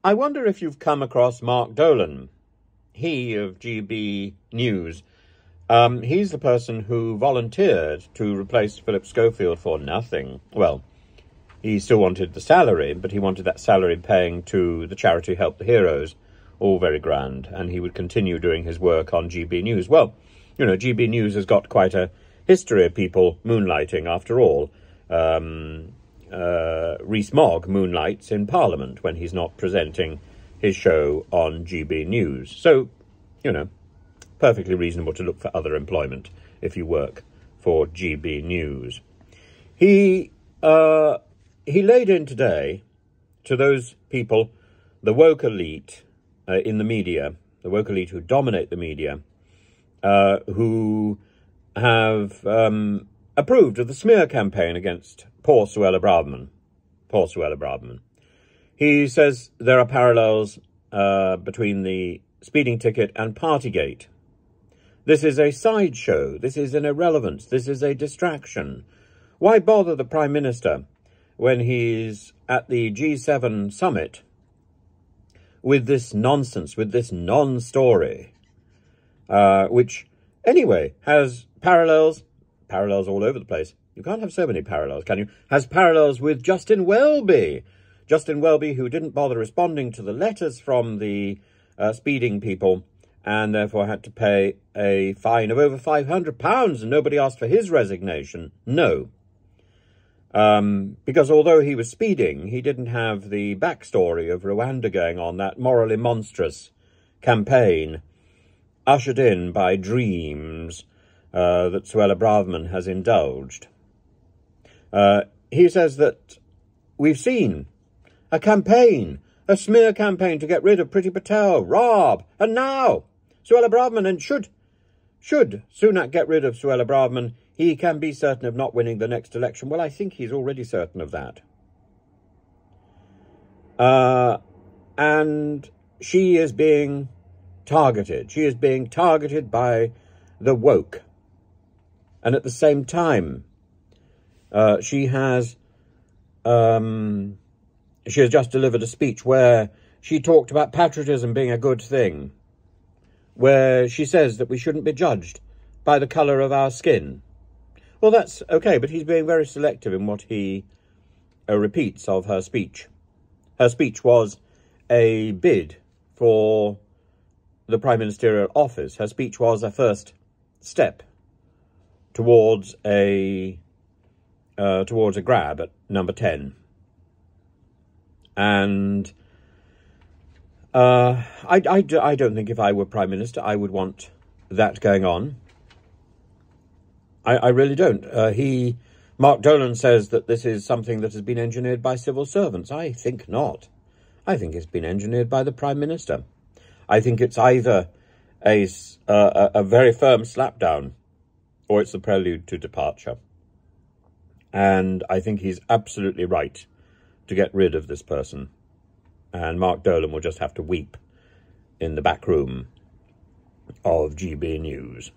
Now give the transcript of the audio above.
I wonder if you've come across Mark Dolan. He of GB News. He's the person who volunteered to replace Phillip Schofield for nothing. Well, he still wanted the salary, but he wanted that salary paying to the charity Help the Heroes. All very grand. And he would continue doing his work on GB News. Well, you know, GB News has got quite a history of people moonlighting after all. Rees moonlights in Parliament when he's not presenting his show on GB News. So, you know, perfectly reasonable to look for other employment if you work for GB News. He laid in today to those people, the woke elite in the media, the woke elite who dominate the media, who have approved of the smear campaign against poor Suella braverman. Poor Suella braverman. He says there are parallels between the speeding ticket and Partygate. This is a sideshow. This is an irrelevance. This is a distraction. Why bother the Prime Minister when he's at the G7 summit with this nonsense, with this non-story, which, anyway, has parallels all over the place. You can't have so many parallels, can you? Has parallels with Justin Welby. Justin Welby, who didn't bother responding to the letters from the speeding people and therefore had to pay a fine of over £500 and nobody asked for his resignation. No. Because although he was speeding, he didn't have the backstory of Rwanda going on, that morally monstrous campaign ushered in by dreams that Suella braverman has indulged. He says that we've seen a campaign, a smear campaign to get rid of Priti Patel, Rob, and now Suella braverman, and should Sunak get rid of Suella braverman, he can be certain of not winning the next election. Well, I think he's already certain of that. And she is being targeted. She is being targeted by the woke. And at the same time, she has just delivered a speech where she talked about patriotism being a good thing, where she says that we shouldn't be judged by the colour of our skin. Well, that's okay, but he's being very selective in what he repeats of her speech. Her speech was a bid for the Prime Ministerial office. Her speech was a first step towards a grab at number 10. And I don't think if I were Prime Minister I would want that going on. I really don't. Mark Dolan says that this is something that has been engineered by civil servants. I think not. I think it's been engineered by the Prime Minister. I think it's either a very firm slapdown or it's the prelude to departure. And I think he's absolutely right to get rid of this person. And Mark Dolan will just have to weep in the back room of GB News.